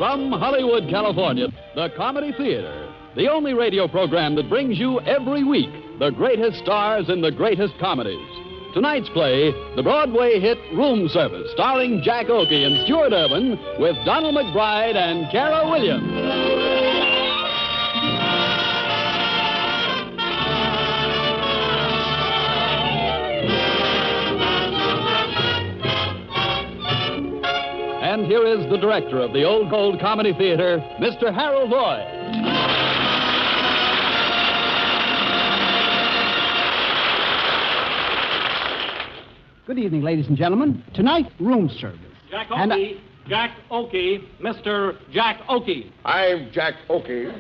From Hollywood, California, the Comedy Theater, the only radio program that brings you every week the greatest stars in the greatest comedies. Tonight's play, the Broadway hit Room Service, starring Jack Oakey and Stuart Irwin, with Donald McBride and Cara Williams. And here is the director of the Old Gold Comedy Theater, Mr. Harold Lloyd. Good evening, ladies and gentlemen. Tonight, Room Service. Jack Oakey, Jack Oakey, Mr. Jack Oakey. I'm Jack Oakey.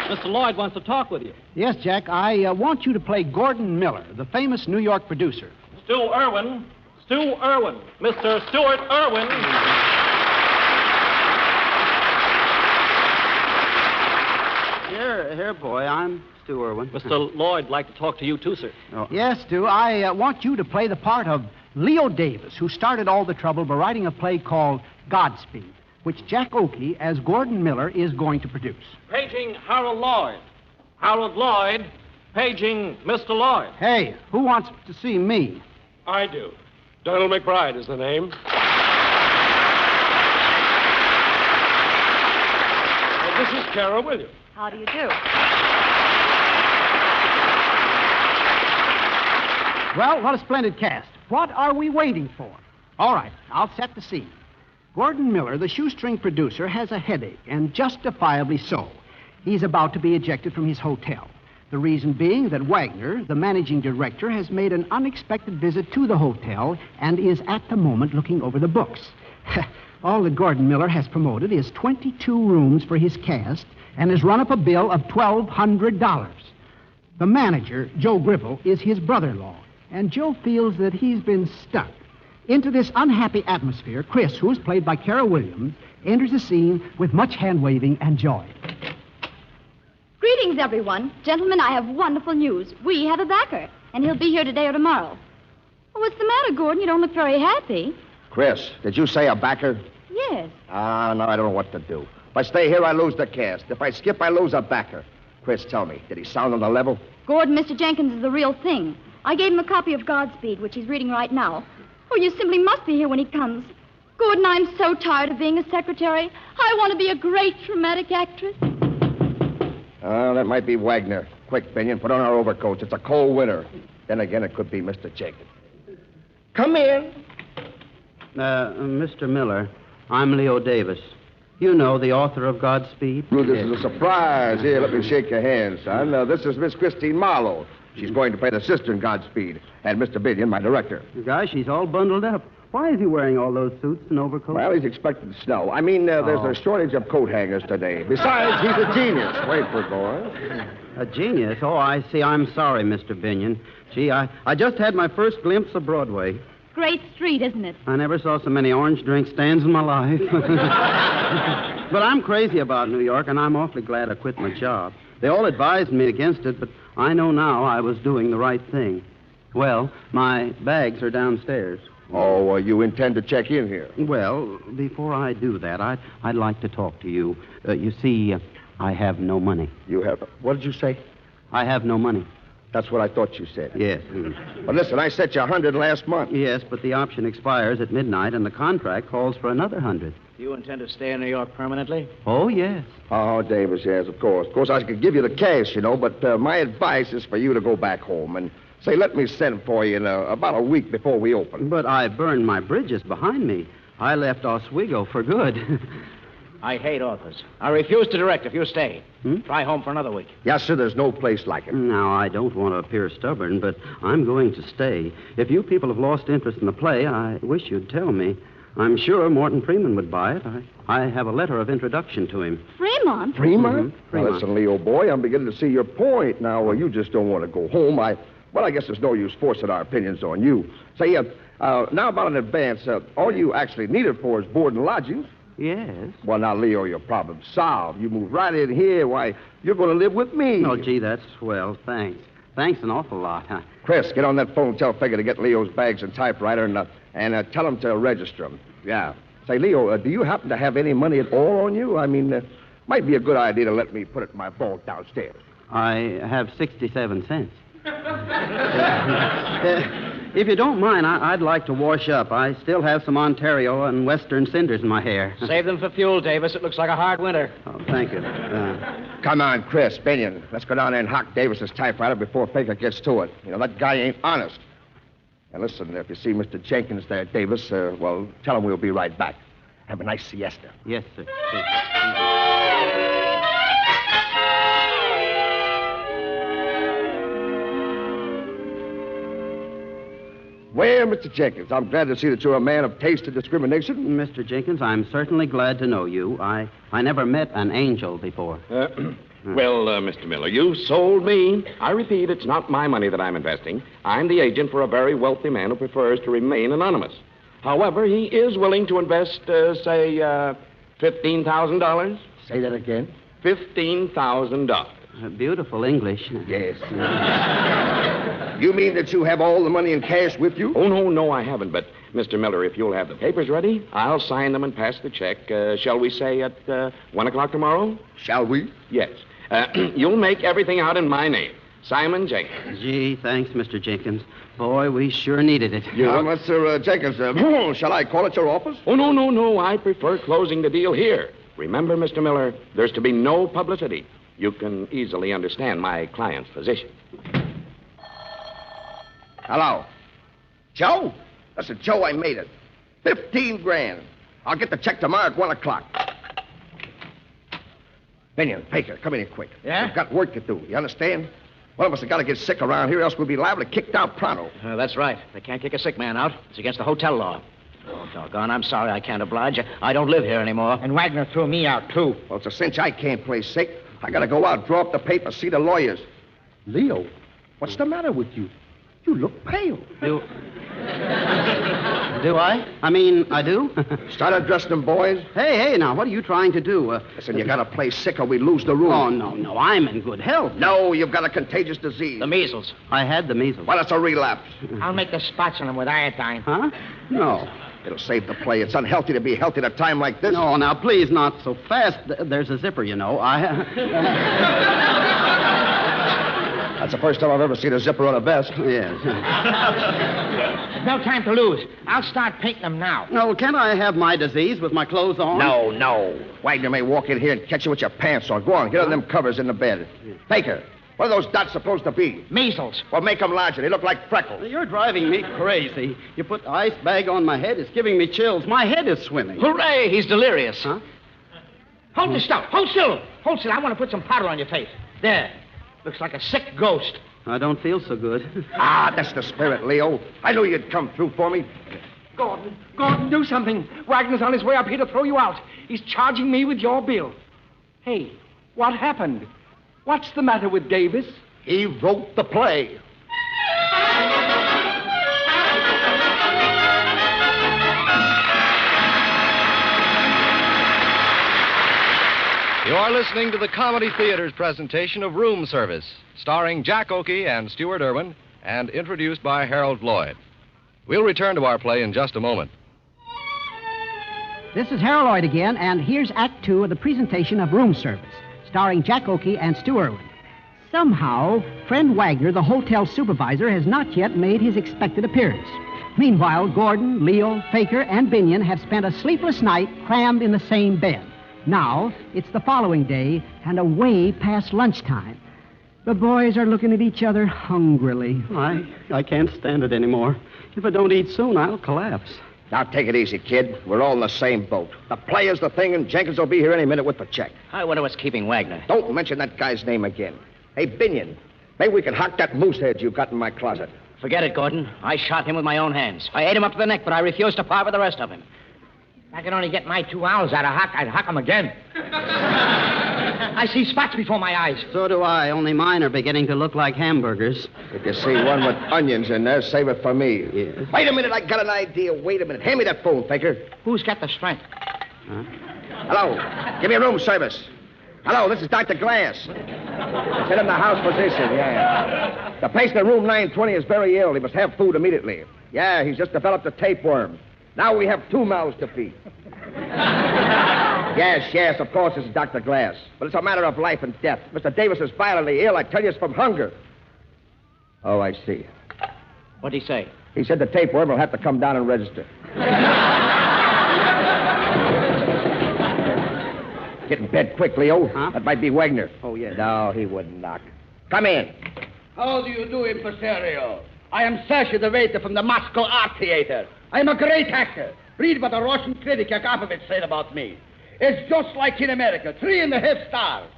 Mr. Lloyd wants to talk with you. Yes, Jack, I want you to play Gordon Miller, the famous New York producer. Stu Irwin, Mr. Stuart Irwin. Here, boy, I'm Stu Irwin. Mr. Lloyd'd like to talk to you, too, sir. Oh. Yes, Stu, I want you to play the part of Leo Davis, who started all the trouble by writing a play called Godspeed, which Jack Oakey, as Gordon Miller, is going to produce. Paging Harold Lloyd. Harold Lloyd, paging Mr. Lloyd. Hey, who wants to see me? I do. Donald McBride is the name. This is Cara Williams. How do you do? Well, what a splendid cast. What are we waiting for? All right, I'll set the scene. Gordon Miller, the shoestring producer, has a headache, and justifiably so. He's about to be ejected from his hotel. The reason being that Wagner, the managing director, has made an unexpected visit to the hotel and is at the moment looking over the books. All that Gordon Miller has promoted is 22 rooms for his cast and has run up a bill of $1,200. The manager, Joe Gribble, is his brother-in-law, and Joe feels that he's been stuck. Into this unhappy atmosphere, Chris, who is played by Cara Williams, enters the scene with much hand-waving and joy. Greetings, everyone. Gentlemen, I have wonderful news. We have a backer, and he'll be here today or tomorrow. Oh, what's the matter, Gordon? You don't look very happy. Chris, did you say a backer? Yes. No, I don't know what to do. If I stay here, I lose the cast. If I skip, I lose a backer. Chris, tell me, did he sound on the level? Gordon, Mr. Jenkins is the real thing. I gave him a copy of Godspeed, which he's reading right now. Oh, you simply must be here when he comes. Gordon, I'm so tired of being a secretary. I want to be a great dramatic actress. That might be Wagner. Quick, Binion, put on our overcoats. It's a cold winter. Then again, it could be Mr. Jenkins. Come in. Mr. Miller, I'm Leo Davis. You know, the author of Godspeed. Well, this is a surprise. Here, let me shake your hand, son. This is Miss Christine Marlowe. She's going to play the sister in Godspeed. And Mr. Binion, my director. Gosh, she's all bundled up. Why is he wearing all those suits and overcoats? Well, he's expecting snow. I mean, there's a shortage of coat hangers today. Besides, he's a genius. Wait for it, boy. A genius? Oh, I see. I'm sorry, Mr. Binion. Gee, I just had my first glimpse of Broadway. Great street, isn't it? I never saw so many orange drink stands in my life. But I'm crazy about New York, and I'm awfully glad I quit my job. They all advised me against it, but I know now I was doing the right thing. Well, my bags are downstairs. Oh, you intend to check in here? Well, before I do that, I'd like to talk to you. You see, I have no money. You have... What did you say? I have no money. That's what I thought you said. Yes. But listen, I set you $100 last month. Yes, but the option expires at midnight, and the contract calls for another $100. Do you intend to stay in New York permanently? Oh, yes. Oh, Davis, yes, of course. Of course, I could give you the cash, but my advice is for you to go back home and... Say, let me send for you in about a week before we open. But I burned my bridges behind me. I left Oswego for good. I hate authors. I refuse to direct if you stay. Try home for another week. Yes, sir, there's no place like it. Now, I don't want to appear stubborn, but I'm going to stay. If you people have lost interest in the play, I wish you'd tell me. I'm sure Morton Freeman would buy it. I have a letter of introduction to him. Fremont? Fremont? Mm-hmm. Now, listen, Leo, boy, I'm beginning to see your point. Now, you just don't want to go home. Well, I guess there's no use forcing our opinions on you. Say, now about an advance, all you actually need it for is board and lodgings. Yes. Well, now, Leo, your problem's solved. You move right in here. Why, you're going to live with me. Oh, gee, that's swell. Thanks. Thanks an awful lot, huh? Chris, get on that phone and tell Faker to get Leo's bags and typewriter and tell him to register them. Yeah. Say, Leo, do you happen to have any money at all on you? I mean, might be a good idea to let me put it in my vault downstairs. I have 67 cents. If you don't mind, I'd like to wash up. I still have some Ontario and Western cinders in my hair. Save them for fuel, Davis. It looks like a hard winter. Oh, thank you. Come on, Chris, Binion. Let's go down there and hock Davis's typewriter before Faker gets to it. You know, that guy ain't honest. And listen, if you see Mr. Jenkins there, Davis, well, tell him we'll be right back. Have a nice siesta. Yes, sir. Well, Mr. Jenkins, I'm glad to see that you're a man of taste and discrimination. Mr. Jenkins, I'm certainly glad to know you. I never met an angel before. Well, Mr. Miller, you sold me. I repeat, it's not my money that I'm investing. I'm the agent for a very wealthy man who prefers to remain anonymous. However, he is willing to invest, say, $15,000. Say that again. $15,000. Beautiful English. Yes. You mean that you have all the money in cash with you? Oh, no, I haven't. But, Mr. Miller, if you'll have the papers ready, I'll sign them and pass the check, shall we say, at 1 o'clock tomorrow? Shall we? Yes. You'll make everything out in my name. Simon Jenkins. Gee, thanks, Mr. Jenkins. Boy, we sure needed it. Mr. Jenkins, shall I call at your office? Oh, no. I prefer closing the deal here. Remember, Mr. Miller, there's to be no publicity. You can easily understand my client's position. Hello. Joe? Listen, Joe, I made it. 15 grand. I'll get the check tomorrow at 1 o'clock. Binion, Baker, come in here quick. Yeah? We've got work to do. You understand? One of us has got to get sick around here, else we'll be liable to kicked out pronto. That's right. They can't kick a sick man out. It's against the hotel law. Oh, doggone, I'm sorry I can't oblige you. I don't live here anymore. And Wagner threw me out, too. Well, it's a cinch I can't play sick. I got to go out, draw up the paper, see the lawyers. Leo, what's the matter with you? You look pale. Do I? I mean, I do? Start undressing them, boys. Hey, now, what are you trying to do? Listen, you got to play sick or we lose the room. Oh, no, I'm in good health. No, you've got a contagious disease. The measles. I had the measles. Well, it's a relapse. I'll make the spots on him with iodine. Huh? No. It'll save the play. It's unhealthy to be healthy at a time like this. No, now, please, not so fast. There's a zipper, you know. That's the first time I've ever seen a zipper on a vest. Yes. No time to lose. I'll start painting them now. No, can't I have my disease with my clothes on? No. Wagner may walk in here and catch you with your pants on. Go on, get on them covers in the bed. Baker, what are those dots supposed to be? Measles. Well, make them larger. They look like freckles. You're driving me crazy. You put the ice bag on my head. It's giving me chills. My head is swimming. Hooray, he's delirious. Huh? Hold the stuff. Hold still. Hold still. I want to put some powder on your face. There. Looks like a sick ghost. I don't feel so good. That's the spirit, Leo. I knew you'd come through for me. Gordon, do something. Wagner's on his way up here to throw you out. He's charging me with your bill. Hey, what happened? What's the matter with Davis? He wrote the play. You are listening to the Comedy Theater's presentation of Room Service, starring Jack Oakey and Stuart Irwin, and introduced by Harold Lloyd. We'll return to our play in just a moment. This is Harold Lloyd again, and here's Act 2 of the presentation of Room Service, starring Jack Oakey and Stu Irwin. Somehow, friend Wagner, the hotel supervisor, has not yet made his expected appearance. Meanwhile, Gordon, Leo, Faker, and Binion have spent a sleepless night crammed in the same bed. Now, it's the following day, and away past lunchtime. The boys are looking at each other hungrily. I can't stand it anymore. If I don't eat soon, I'll collapse. Now, take it easy, kid. We're all in the same boat. The play is the thing, and Jenkins will be here any minute with the check. I wonder what's keeping Wagner. Don't mention that guy's name again. Hey, Binion, maybe we can hock that moose head you got in my closet. Forget it, Gordon. I shot him with my own hands. I ate him up to the neck, but I refused to part with the rest of him. If I could only get my 2 hours out of Huck, I'd huck him again. I see spots before my eyes. So do I, only mine are beginning to look like hamburgers. If you see one with onions in there, save it for me. Yes. Wait a minute, I got an idea. Wait a minute. Hand me that phone, Faker. Who's got the strength? Huh? Hello. Give me room service. Hello, this is Dr. Glass. It's in the house physician, yeah. The patient in room 920 is very ill. He must have food immediately. Yeah, he's just developed a tapeworm. Now we have 2 mouths to feed. Yes, of course, this is Dr. Glass. But it's a matter of life and death. Mr. Davis is violently ill. I tell you, it's from hunger. Oh, I see. What'd he say? He said the tapeworm will have to come down and register. Get in bed quick, Leo. Huh? That might be Wagner. Oh, yes. No, he wouldn't knock. Come in. How do you do, impresario? I am Sasha, the waiter from the Moscow Art Theater. I am a great actor. Read what the Russian critic Yakovlevich said about me. It's just like in America, 3.5 stars.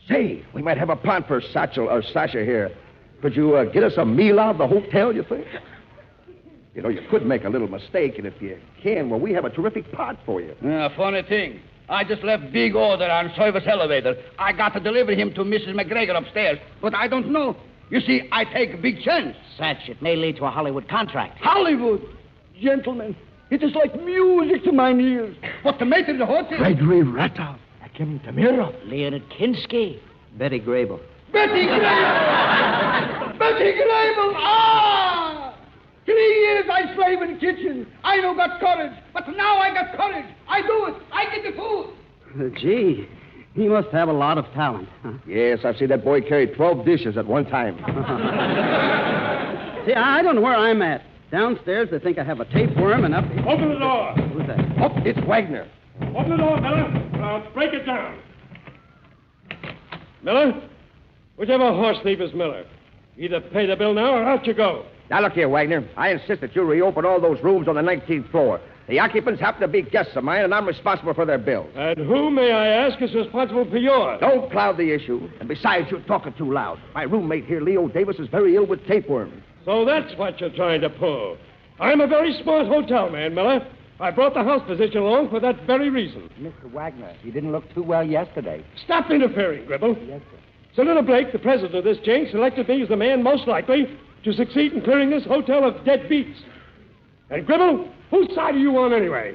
Say, we might have a pond for Sasha here. Could you get us a meal out of the hotel, you think? You know, you could make a little mistake, and if you can, well, we have a terrific pot for you. Funny thing. I just left big order on service elevator. I got to deliver him to Mrs. McGregor upstairs, but I don't know. You see, I take a big chance. Such, it may lead to a Hollywood contract. Hollywood! Gentlemen, it is like music to my ears. What the mater in the hotel? Gregory Ratov, Akim Tamirov. Leonard Kinski. Betty Grable. Betty Grable! Betty Grable! Ah! 3 years I slave in the kitchen. I no got courage, but now I got courage. I do it. I get the food. Gee, he must have a lot of talent. Huh? Yes, I've seen that boy carry 12 dishes at one time. See, I don't know where I'm at. Downstairs, they think I have a tapeworm, and up... Open the door. Who's that? Oh, it's Wagner. Open the door, Miller. I'll break it down. Miller, whichever horse thief is Miller. Either pay the bill now or out you go. Now, look here, Wagner. I insist that you reopen all those rooms on the 19th floor. The occupants happen to be guests of mine, and I'm responsible for their bills. And who, may I ask, is responsible for yours? Don't cloud the issue. And besides, you're talking too loud. My roommate here, Leo Davis, is very ill with tapeworm. So that's what you're trying to pull. I'm a very smart hotel man, Miller. I brought the house physician along for that very reason. Mr. Wagner, you didn't look too well yesterday. Stop interfering, Gribble. Yes, sir. Senator Blake, the president of this chain, selected me as the man most likely to succeed in clearing this hotel of dead beats. And Gribble, whose side are you on anyway?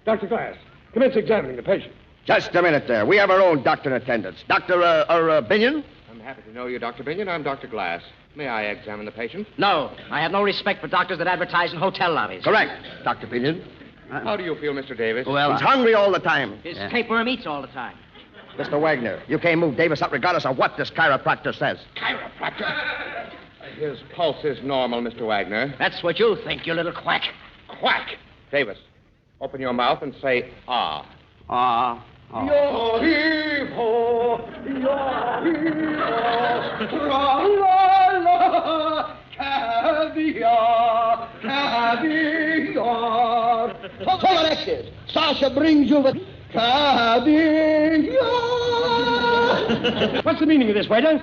Dr. Glass, commence examining the patient. Just a minute there. We have our own doctor in attendance. Dr. Binion? I'm happy to know you, Dr. Binion. I'm Dr. Glass. May I examine the patient? No, I have no respect for doctors that advertise in hotel lobbies. Correct, Dr. Binion. How do you feel, Mr. Davis? Well, He's hungry all the time. His tapeworm eats all the time. Mr. Wagner, you can't move Davis up regardless of what this chiropractor says. Chiropractor? His pulse is normal, Mr. Wagner. That's what you think, you little quack. Quack! Davis, open your mouth and say, ah. Ah. Yo-hee-ho, yo-hee-ho, tra-la-la, caviar, caviar. So elected, Sasha brings you the caviar. What's the meaning of this, waiter?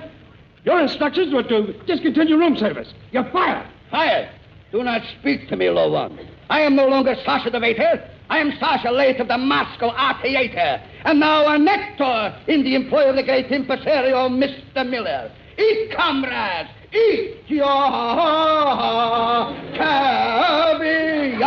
Your instructions were to discontinue room service. You're fired. Fired. Do not speak to me, low one. I am no longer Sasha the waiter. I am Sasha late of the Moscow Art Theater, and now an actor in the employ of the great impresario, Mr. Miller. Eat, comrades, eat your caviar.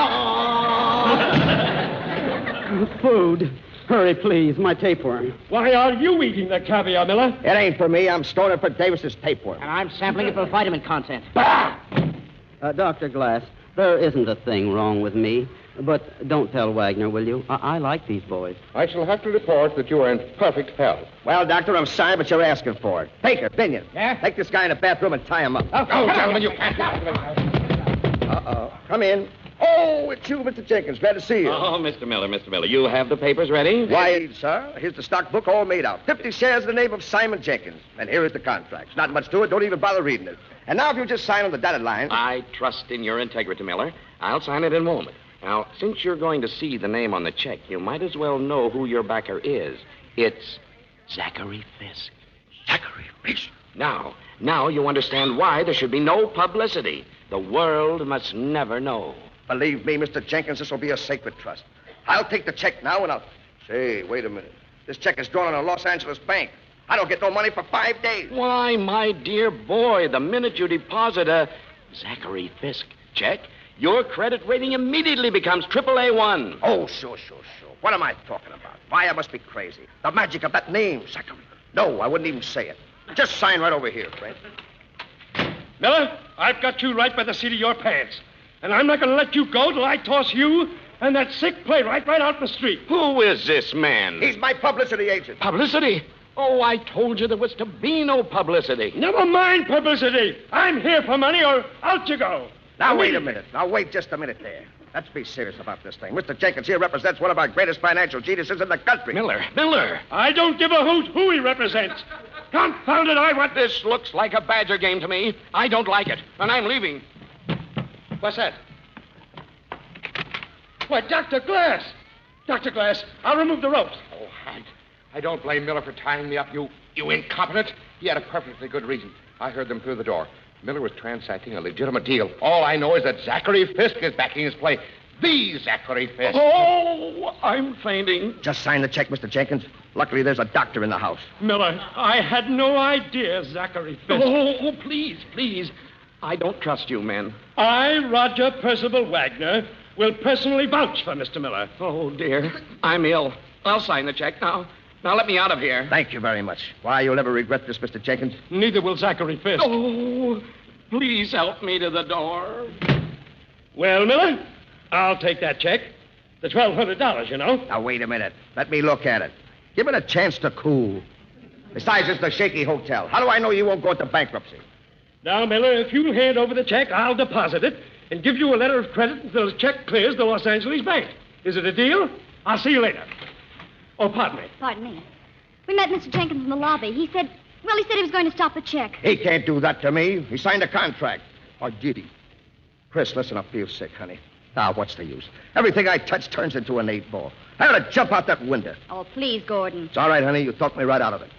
Food. Hurry, please. My tapeworm. Why are you eating the caviar, Miller? It ain't for me. I'm storing it for Davis's tapeworm. And I'm sampling it for vitamin content. Dr. Glass, there isn't a thing wrong with me. But don't tell Wagner, will you? I like these boys. I shall have to report that you are in perfect health. Well, Doctor, I'm sorry, but you're asking for it. Take her, Binion. Yeah? Take this guy in the bathroom and tie him up. Oh, gentlemen, you can't. Uh-oh. Come in. Oh, it's you, Mr. Jenkins. Glad to see you. Oh, Mr. Miller, you have the papers ready? Why, sir, here's the stock book all made out. 50 shares in the name of Simon Jenkins. And here is the contract. Not much to it. Don't even bother reading it. And now if you just sign on the dotted line. I trust in your integrity, Miller. I'll sign it in a moment. Now, since you're going to see the name on the check, you might as well know who your backer is. It's Zachary Fisk. Zachary Fisk. Now you understand why there should be no publicity. The world must never know. Believe me, Mr. Jenkins, this will be a sacred trust. I'll take the check now and I'll... Say, wait a minute. This check is drawn on a Los Angeles bank. I don't get no money for 5 days. Why, my dear boy, the minute you deposit a Zachary Fisk check, your credit rating immediately becomes AAA1. Oh, sure. What am I talking about? Why, I must be crazy. The magic of that name, Zachary. No, I wouldn't even say it. Just sign right over here, Fred. Miller, I've got you right by the seat of your pants. And I'm not going to let you go till I toss you and that sick playwright right out in the street. Who is this man? He's my publicity agent. Publicity? Oh, I told you there was to be no publicity. Never mind publicity. I'm here for money or out you go. Now, wait a minute. Now, wait just a minute there. Let's be serious about this thing. Mr. Jenkins here represents one of our greatest financial geniuses in the country. Miller. I don't give a hoot who he represents. Confound it, I want... This looks like a Badger game to me. I don't like it, and I'm leaving. What's that? Why, Dr. Glass. Dr. Glass, I'll remove the ropes. Oh, I don't blame Miller for tying me up, you incompetent. He had a perfectly good reason. I heard them through the door. Miller was transacting a legitimate deal. All I know is that Zachary Fisk is backing his play. The Zachary Fisk. Oh, I'm fainting. Just sign the check, Mr. Jenkins. Luckily, there's a doctor in the house. Miller, I had no idea Zachary Fisk. Oh, please. I don't trust you men. I, Roger Percival Wagner, will personally vouch for Mr. Miller. Oh, dear. I'm ill. I'll sign the check now. Now let me out of here. Thank you very much. Why, you'll never regret this, Mr. Jenkins. Neither will Zachary Fisk. Oh, please help me to the door. Well, Miller, I'll take that check. The $1,200, you know. Now, wait a minute. Let me look at it. Give it a chance to cool. Besides, it's the shaky hotel. How do I know you won't go into bankruptcy? Now, Miller, if you'll hand over the check, I'll deposit it and give you a letter of credit until the check clears the Los Angeles bank. Is it a deal? I'll see you later. Oh, pardon me. Pardon me. We met Mr. Jenkins in the lobby. He said he was going to stop the check. He can't do that to me. He signed a contract. Or did he? Chris, listen, I feel sick, honey. Now, what's the use? Everything I touch turns into an 8-ball. I ought to jump out that window. Oh, please, Gordon. It's all right, honey. You talked me right out of it.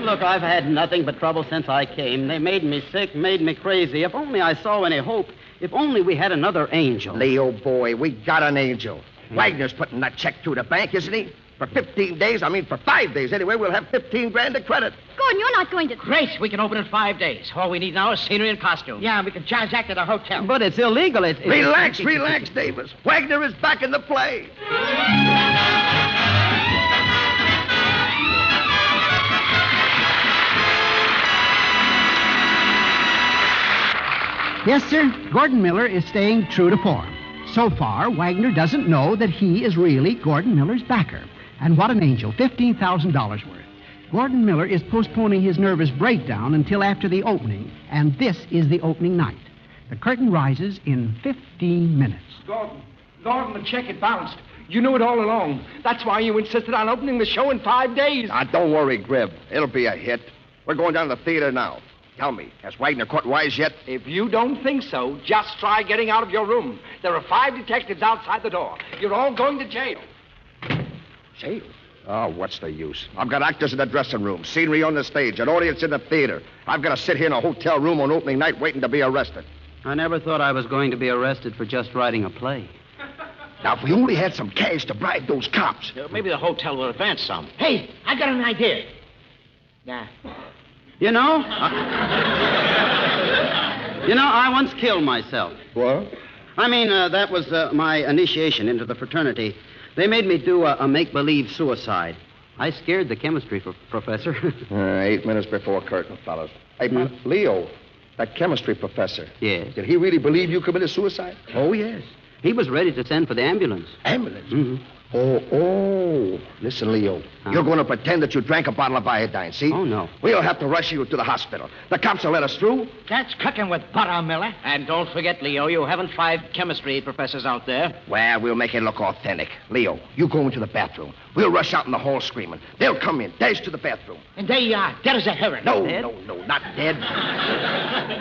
Look, I've had nothing but trouble since I came. They made me sick, made me crazy. If only I saw any hope. If only we had another angel. Leo, boy, we got an angel. Wagner's putting that check through the bank, isn't he? For 15 days, for 5 days anyway, we'll have 15 grand of credit. Gordon, you're not going to... Great. We can open in 5 days. All we need now is scenery and costume. Yeah, we can charge that to the hotel. But it's illegal. Relax, Davis. Wagner is back in the play. Yes, sir. Gordon Miller is staying true to form. So far, Wagner doesn't know that he is really Gordon Miller's backer. And what an angel, $15,000 worth. Gordon Miller is postponing his nervous breakdown until after the opening, and this is the opening night. The curtain rises in 15 minutes. Gordon, the check had bounced. You knew it all along. That's why you insisted on opening the show in 5 days. Now, don't worry, Grib. It'll be a hit. We're going down to the theater now. Tell me, has Wagner caught wise yet? If you don't think so, just try getting out of your room. There are 5 detectives outside the door. You're all going to jail. Jail? Oh, what's the use? I've got actors in the dressing room, scenery on the stage, an audience in the theater. I've got to sit here in a hotel room on opening night waiting to be arrested. I never thought I was going to be arrested for just writing a play. Now, if we only had some cash to bribe those cops. Maybe the hotel will advance some. Hey, I got an idea. Nah. You know, I once killed myself. What? That was my initiation into the fraternity. They made me do a make-believe suicide. I scared the chemistry professor. 8 minutes before curtain, fellas. Hey, Leo, that chemistry professor. Yes. Did he really believe you committed suicide? Oh, yes. He was ready to send for the ambulance. Ambulance? Mm-hmm. Oh. Listen, Leo. You're going to pretend that you drank a bottle of iodine, see? Oh, no. We'll have to rush you to the hospital. The cops will let us through. That's cooking with butter, Miller. And don't forget, Leo, you haven't 5 chemistry professors out there. Well, we'll make it look authentic. Leo, you go into the bathroom. We'll rush out in the hall screaming. They'll come in, dash to the bathroom. And they are dead as a herring. No, not dead.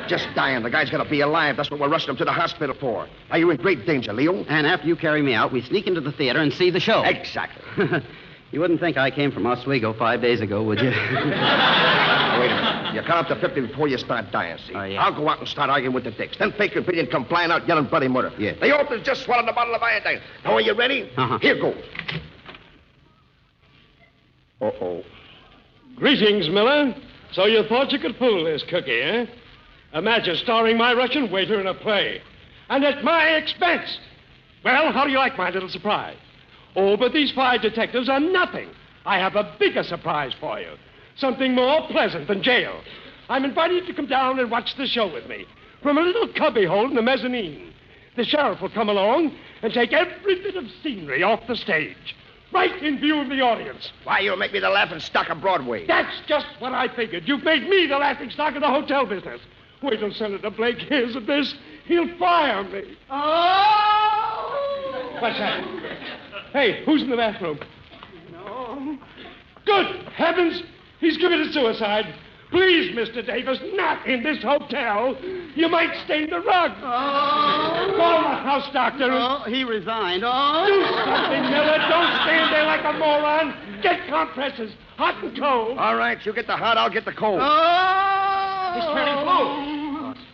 Just dying. The guy's got to be alive. That's what we're rushing him to the hospital for. Are you in great danger, Leo? And after you carry me out, we sneak into the theater and see the show. Exactly. You wouldn't think I came from Oswego 5 days ago, would you? Wait a minute. You count up to 50 before you start dying, see? Oh, yeah. I'll go out and start arguing with the dicks. Then fake and Pillion come flying out yelling bloody murder. Yeah. The author's just swallowed a bottle of iodine. Now, are you ready? Uh-huh. Here goes. Uh-oh. Greetings, Miller. So you thought you could fool this cookie, eh? Imagine starring my Russian waiter in a play. And at my expense. Well, how do you like my little surprise? Oh, but these 5 detectives are nothing. I have a bigger surprise for you. Something more pleasant than jail. I'm inviting you to come down and watch the show with me. From a little cubbyhole in the mezzanine. The sheriff will come along and take every bit of scenery off the stage. Right in view of the audience. Why, you'll make me the laughing stock of Broadway. That's just what I figured. You've made me the laughing stock of the hotel business. Wait till Senator Blake hears of this. He'll fire me. Oh! What's that? Hey, who's in the bathroom? No. Good heavens! He's committed suicide. Please, Mr. Davis, not in this hotel. You might stain the rug. Oh. Call the house doctor. Oh, he resigned. Oh. Do something, Miller. Don't stand there like a moron. Get compresses, hot and cold. All right, you get the hot, I'll get the cold. Oh. He's turning blue.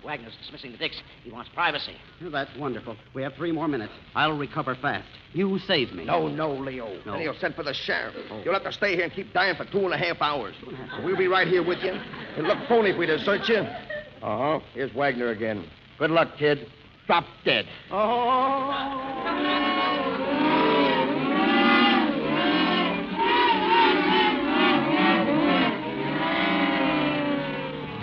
Wagner's dismissing the Dicks. He wants privacy. Oh, that's wonderful. We have 3 more minutes. I'll recover fast. You saved me. No, Leo. No. Then he'll send for the sheriff. You'll have to stay here and keep dying for 2.5 hours. We'll be right here with you. It'll look phony if we desert you. Uh-huh. Here's Wagner again. Good luck, kid. Drop dead.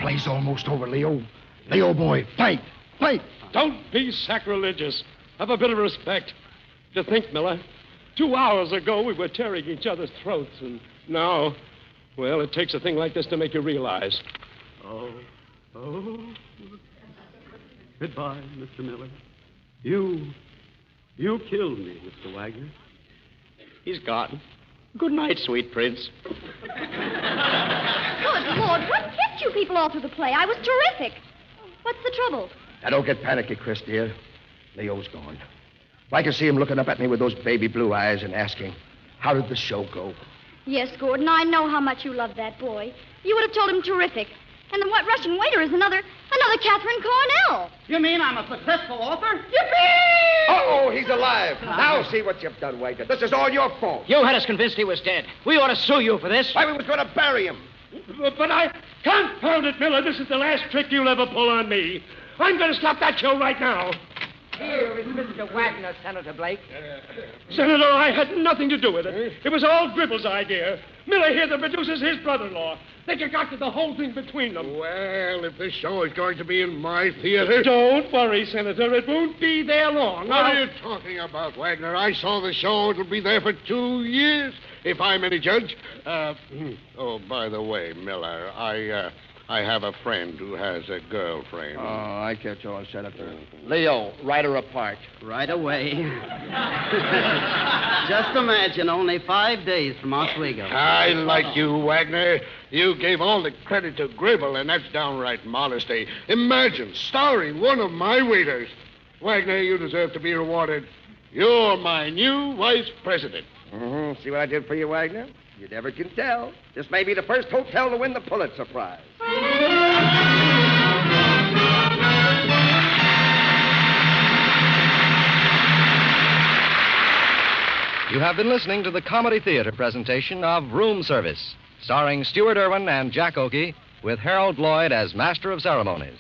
Play's almost over, Leo. Leo, boy, fight! Fight! Don't be sacrilegious. Have a bit of respect. To think, Miller, 2 hours ago we were tearing each other's throats, and now, well, it takes a thing like this to make you realize. Oh. Goodbye, Mr. Miller. You killed me, Mr. Wagner. He's gone. Good night, sweet prince. Good Lord, what kept you people all through the play? I was terrific. What's the trouble? Now, don't get panicky, Chris, dear. Leo's gone. I can see him looking up at me with those baby blue eyes and asking, how did the show go? Yes, Gordon, I know how much you love that boy. You would have told him terrific. And the Russian waiter is another Catherine Cornell. You mean I'm a successful author? Yippee! Uh-oh, he's alive. Now see what you've done, Wagner. This is all your fault. You had us convinced he was dead. We ought to sue you for this. Why, we was going to bury him. But I... Confound it, Miller. This is the last trick you'll ever pull on me. I'm going to stop that show right now. Here is Mr. Wagner, Senator Blake. Senator, I had nothing to do with it. It was all Gribble's idea. Miller here, the producer's his brother-in-law. They concocted the whole thing between them. Well, if this show is going to be in my theater... Don't worry, Senator. It won't be there long. What are you talking about, Wagner? I saw the show. It'll be there for 2 years, if I'm any judge. Oh, by the way, Miller, I have a friend who has a girlfriend. Oh, I catch on, Senator. Leo, write her apart. Right away. Just imagine, only 5 days from Oswego. I like you, Wagner. You gave all the credit to Gribble, and that's downright modesty. Imagine starring one of my waiters. Wagner, you deserve to be rewarded. You're my new vice president. Mm-hmm. See what I did for you, Wagner? You never can tell. This may be the first hotel to win the Pulitzer Prize. You have been listening to the Comedy Theater presentation of Room Service, starring Stuart Irwin and Jack Oakey, with Harold Lloyd as Master of Ceremonies.